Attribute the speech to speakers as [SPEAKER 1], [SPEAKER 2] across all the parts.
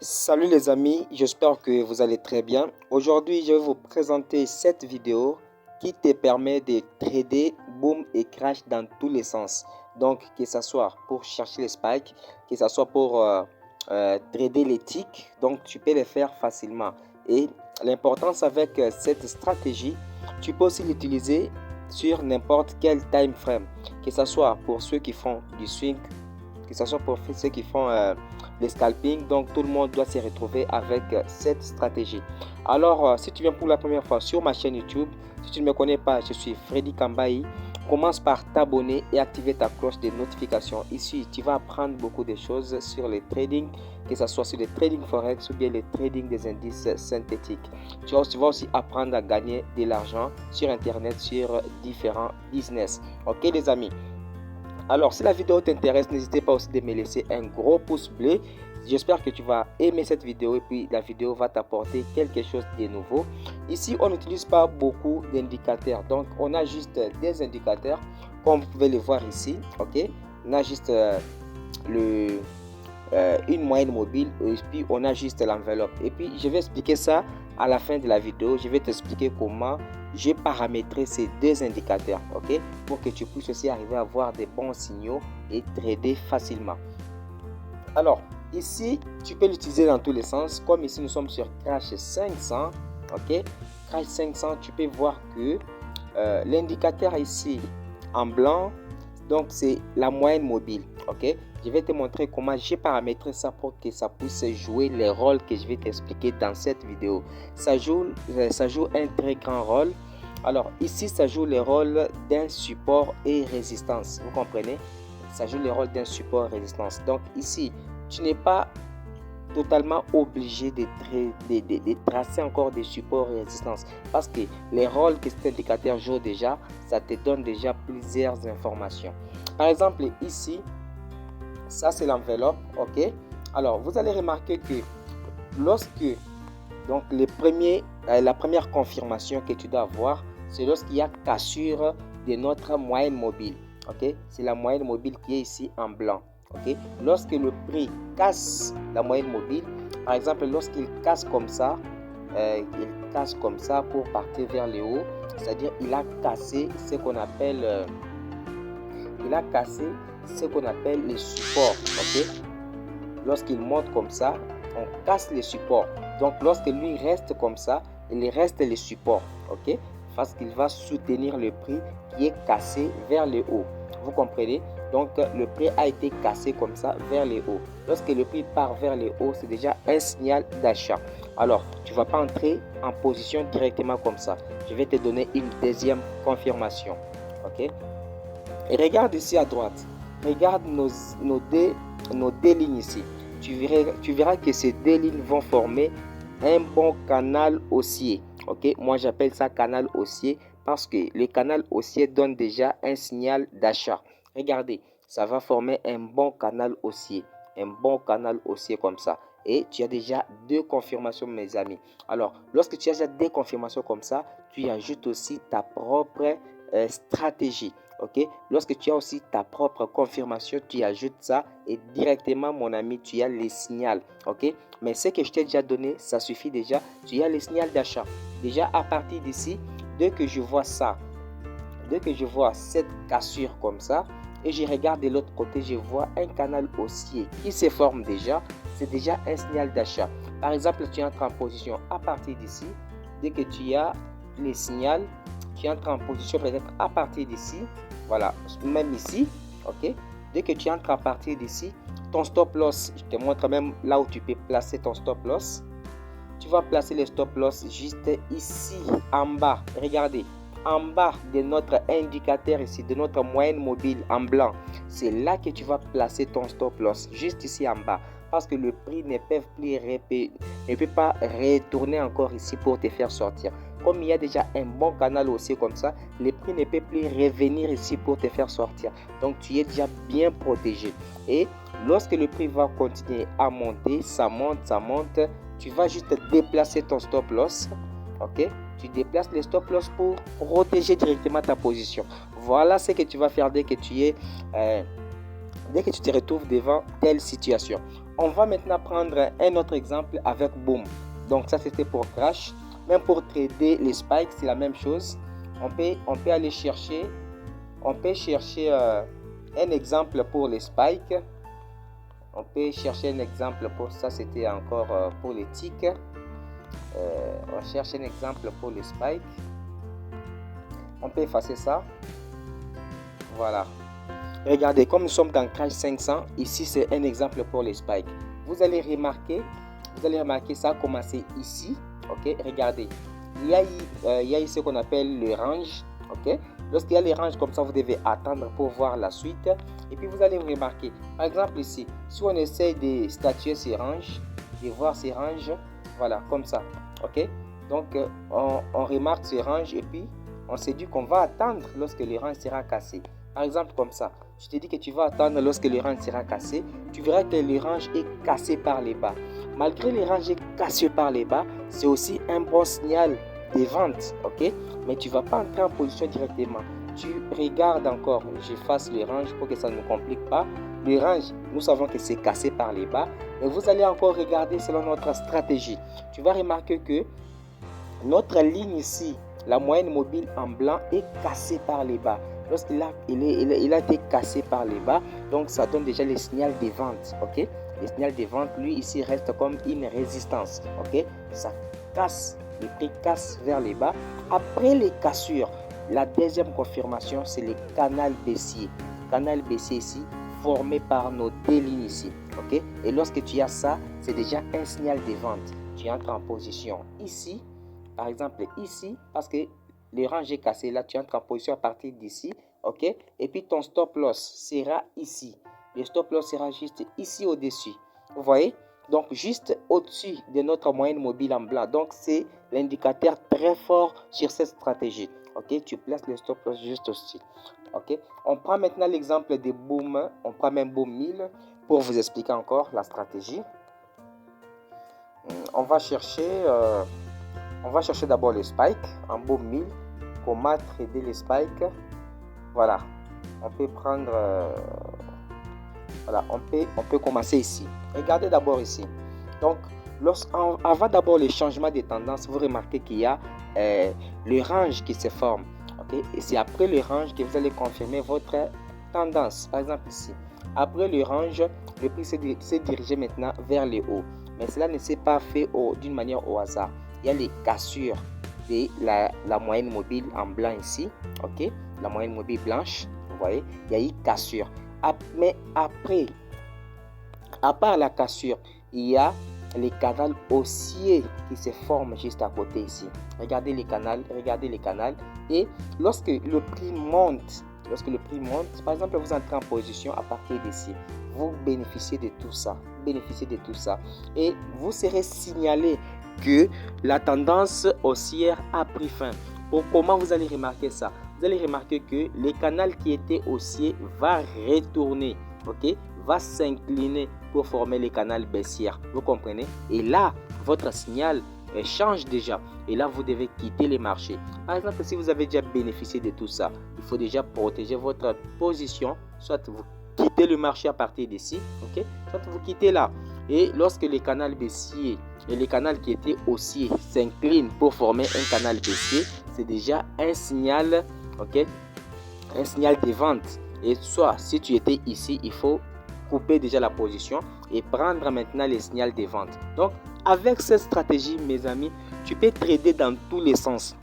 [SPEAKER 1] Salut les amis, j'espère que vous allez très bien. Aujourd'hui, je vais vous présenter cette vidéo qui te permet de trader boom et crash dans tous les sens. Donc, que ce soit pour chercher les spikes, que ce soit pour trader les ticks, donc tu peux les faire facilement. Et l'importance avec cette stratégie, tu peux aussi l'utiliser sur n'importe quel time frame, que ce soit pour ceux qui font du swing, que ce soit pour ceux qui font les scalping. Donc tout le monde doit se retrouver avec cette stratégie. Alors si tu viens pour la première fois sur ma chaîne YouTube, si tu ne me connais pas, je suis Freddy Kambayi. Commence par t'abonner et activer ta cloche de notification. Ici, tu vas apprendre beaucoup de choses sur les trading, que ce soit sur les trading forex ou bien les trading des indices synthétiques. Tu vas aussi apprendre à gagner de l'argent sur internet, sur différents business. Ok les amis? Alors, si la vidéo t'intéresse, n'hésitez pas aussi de me laisser un gros pouce bleu. J'espère que tu vas aimer cette vidéo et puis la vidéo va t'apporter quelque chose de nouveau. Ici, on n'utilise pas beaucoup d'indicateurs. Donc, on a juste des indicateurs, comme vous pouvez le voir ici. Ok, on a juste une moyenne mobile et puis on a juste l'enveloppe. Et puis, je vais expliquer ça à la fin de la vidéo. Je vais t'expliquer comment j'ai paramétré ces deux indicateurs, ok, pour que tu puisses aussi arriver à voir des bons signaux et trader facilement. Alors ici, tu peux l'utiliser dans tous les sens. Comme ici, nous sommes sur Crash 500, ok, Crash 500, tu peux voir que l'indicateur ici en blanc, donc c'est la moyenne mobile, ok. Je vais te montrer comment j'ai paramétré ça pour que ça puisse jouer les rôles que je vais t'expliquer dans cette vidéo. Ça joue un très grand rôle. Alors ici, ça joue le rôle d'un support et résistance. Vous comprenez? Ça joue le rôle d'un support et résistance. Donc ici, tu n'es pas totalement obligé de tracer encore des supports et résistances, parce que les rôles que cet indicateur joue déjà, ça te donne déjà plusieurs informations. Par exemple ici, ça c'est l'enveloppe, ok. Alors vous allez remarquer que lorsque donc la première confirmation que tu dois avoir, c'est lorsqu'il y a cassure de notre moyenne mobile, ok. C'est la moyenne mobile qui est ici en blanc. Okay. Lorsque le prix casse la moyenne mobile, par exemple, lorsqu'il casse comme ça, pour partir vers le haut, c'est-à-dire il a cassé ce qu'on appelle, les supports. Okay. Lorsqu'il monte comme ça, on casse les supports. Donc, lorsque lui reste comme ça, il reste les supports, ok, parce qu'il va soutenir le prix qui est cassé vers le haut. Vous comprenez? Donc, le prix a été cassé comme ça vers le haut. Lorsque le prix part vers le haut, c'est déjà un signal d'achat. Alors, tu ne vas pas entrer en position directement comme ça. Je vais te donner une deuxième confirmation. Ok? Et regarde ici à droite. Regarde nos deux lignes ici. Tu verras que ces deux lignes vont former un bon canal haussier. Ok? Moi, j'appelle ça canal haussier parce que le canal haussier donne déjà un signal d'achat. Regardez, ça va former un bon canal haussier. Un bon canal haussier comme ça. Et tu as déjà deux confirmations, mes amis. Alors, lorsque tu as déjà deux confirmations comme ça, tu ajoutes aussi ta propre stratégie. Ok, lorsque tu as aussi ta propre confirmation, tu ajoutes ça et directement, mon ami, tu as les signaux. Ok, mais ce que je t'ai déjà donné, ça suffit déjà. Tu as les signaux d'achat. Déjà, à partir d'ici, dès que je vois ça, dès que je vois cette cassure comme ça, et je regarde de l'autre côté, je vois un canal haussier qui se forme déjà. C'est déjà un signal d'achat. Par exemple, tu entres en position à partir d'ici. Dès que tu as les signaux, tu entres en position peut-être à partir d'ici. Voilà, même ici, ok. Dès que tu entres à partir d'ici, ton stop loss, je te montre même là où tu peux placer ton stop loss. Tu vas placer le stop loss juste ici en bas. Regardez, en bas de notre indicateur ici, de notre moyenne mobile en blanc. C'est là que tu vas placer ton stop loss, juste ici en bas. Parce que le prix ne peut pas retourner encore ici pour te faire sortir. Comme il y a déjà un bon canal haussier comme ça, le prix ne peut plus revenir ici pour te faire sortir. Donc tu es déjà bien protégé. Et lorsque le prix va continuer à monter, ça monte, tu vas juste déplacer ton stop loss. Ok, tu déplaces le stop loss pour protéger directement ta position. Voilà ce que tu vas faire dès que tu te retrouves devant telle situation. on va maintenant prendre un autre exemple avec Boom. Donc ça c'était pour Crash. Même pour trader les spikes, c'est la même chose. On peut aller chercher, un exemple pour les spikes. On peut chercher un exemple pour ça, c'était encore pour les ticks. On cherche un exemple pour les spikes. On peut effacer ça. Voilà. Regardez, comme nous sommes dans Crash 500, ici c'est un exemple pour les spikes. Vous allez remarquer ça a commencé ici. Ok, regardez. Il y a ici ce qu'on appelle le range. Ok. Lorsqu'il y a les ranges comme ça, vous devez attendre pour voir la suite. Et puis vous allez remarquer, par exemple ici, si on essaie de statuer ces ranges, de voir ces ranges, voilà, comme ça. Ok. Donc on remarque ces ranges et puis on s'est dit qu'on va attendre lorsque le range sera cassé. Par exemple comme ça, je te dis que tu vas attendre lorsque le range sera cassé. Tu verras que le range est cassé par les bas. Malgré le range est cassé par les bas, c'est aussi un bon signal de vente, ok? Mais tu ne vas pas entrer en position directement. Tu regardes encore, j'efface le range pour que ça ne me complique pas. Le range, nous savons que c'est cassé par les bas. Mais vous allez encore regarder selon notre stratégie. Tu vas remarquer que notre ligne ici, la moyenne mobile en blanc, est cassée par les bas. Lorsqu'il a été cassé par les bas, donc ça donne déjà le signal de vente, ok? Le signal de vente, lui, ici, reste comme une résistance, ok? Ça casse, le prix casse vers les bas. Après les cassures, la deuxième confirmation, c'est le canal baissier. Canal baissier ici, formé par nos deux lignes ici, ok? Et lorsque tu as ça, c'est déjà un signal de vente. Tu entres en position ici, par exemple ici, parce que le range est cassé, là tu entres en position à partir d'ici, ok? Et puis ton stop loss sera ici. Le stop loss sera juste ici au-dessus. Vous voyez? Donc juste au-dessus de notre moyenne mobile en blanc. Donc c'est l'indicateur très fort sur cette stratégie. Ok? Tu places le stop loss juste au-dessus. Ok? On prend maintenant l'exemple de Boom. On prend même Boom 1000 pour vous expliquer encore la stratégie. On va chercher d'abord les spikes en Boom 1000. Comment trader les spikes? Voilà. On peut prendre... voilà, on peut commencer ici. Regardez d'abord ici. Donc, avant d'abord le changement de tendance, vous remarquez qu'il y a le range qui se forme. Okay? Et c'est après le range que vous allez confirmer votre tendance. Par exemple ici. Après le range, le prix s'est dirigé maintenant vers le haut. Mais cela ne s'est pas fait d'une manière au hasard. Il y a les cassures de la moyenne mobile en blanc ici. Ok? La moyenne mobile blanche. Vous voyez? Il y a eu cassure. Mais après, à part la cassure, il y a les canaux haussiers qui se forment juste à côté ici. Regardez les canaux. Et lorsque le prix monte, par exemple, vous entrez en position à partir d'ici, vous bénéficiez de tout ça. Et vous serez signalé que la tendance haussière a pris fin. Comment vous allez remarquer ça? Vous allez remarquer que le canal qui était haussier va retourner, ok, va s'incliner pour former le canal baissier. Vous comprenez? Et là, votre signal change déjà. Et là, vous devez quitter les marchés. Par exemple, si vous avez déjà bénéficié de tout ça, il faut déjà protéger votre position. Soit vous quittez le marché à partir d'ici, ok, soit vous quittez là. Et lorsque le canal baissier et le canal qui était haussier s'inclinent pour former un canal baissier, c'est déjà un signal, ok, un signal de vente. Et soit si tu étais ici, il faut couper déjà la position et prendre maintenant les signaux de vente. Donc avec cette stratégie, mes amis, tu peux trader dans tous les sens.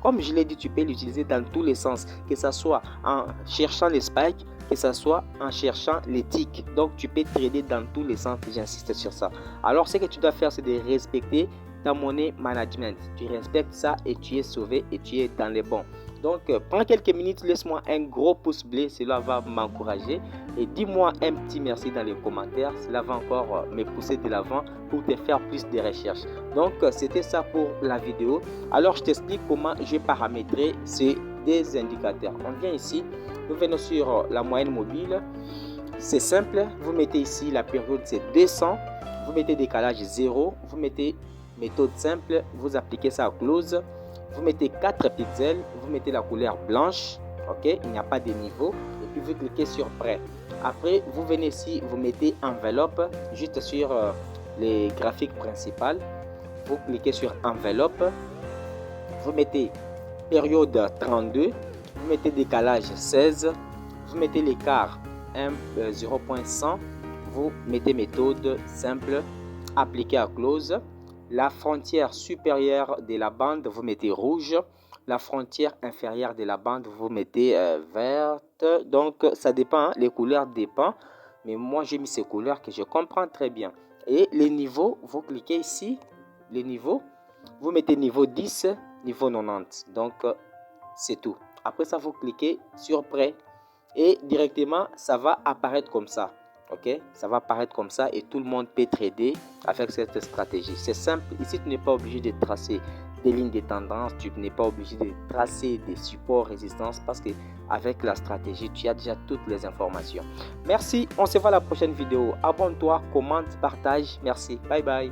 [SPEAKER 1] Comme je l'ai dit, tu peux l'utiliser dans tous les sens, que ce soit en cherchant les spikes, que ce soit en cherchant les ticks. Donc tu peux trader dans tous les sens, j'insiste sur ça. Alors ce que tu dois faire, c'est de respecter ta monnaie management. Tu respectes ça et tu es sauvé et tu es dans les bons. Donc prends quelques minutes, laisse-moi un gros pouce bleu, cela va m'encourager. Et dis-moi un petit merci dans les commentaires, cela va encore me pousser de l'avant pour te faire plus de recherches. Donc c'était ça pour la vidéo. Alors je t'explique comment j'ai paramétré ces deux indicateurs. On vient ici, nous venons sur la moyenne mobile. C'est simple, vous mettez ici la période, c'est 200. Vous mettez décalage 0, vous mettez méthode simple, vous appliquez ça à close. Vous mettez 4 pixels, vous mettez la couleur blanche, ok, il n'y a pas de niveau, et puis vous cliquez sur prêt. Après, vous venez ici, vous mettez enveloppe juste sur les graphiques principales. Vous cliquez sur enveloppe. Vous mettez période 32. Vous mettez décalage 16. Vous mettez l'écart 0.100. Vous mettez méthode simple. Appliquer à close. La frontière supérieure de la bande, vous mettez rouge. La frontière inférieure de la bande, vous mettez verte. Donc, ça dépend, hein, les couleurs dépendent. Mais moi, j'ai mis ces couleurs que je comprends très bien. Et les niveaux, vous cliquez ici, les niveaux. Vous mettez niveau 10, niveau 90. Donc, c'est tout. Après ça, vous cliquez sur prêt. Et directement, ça va apparaître comme ça. Ok, ça va apparaître comme ça et tout le monde peut trader avec cette stratégie. C'est simple. Ici, tu n'es pas obligé de tracer des lignes de tendance, tu n'es pas obligé de tracer des supports résistance parce que avec la stratégie, tu as déjà toutes les informations. Merci, on se voit à la prochaine vidéo. Abonne-toi, commente, partage. Merci, bye bye.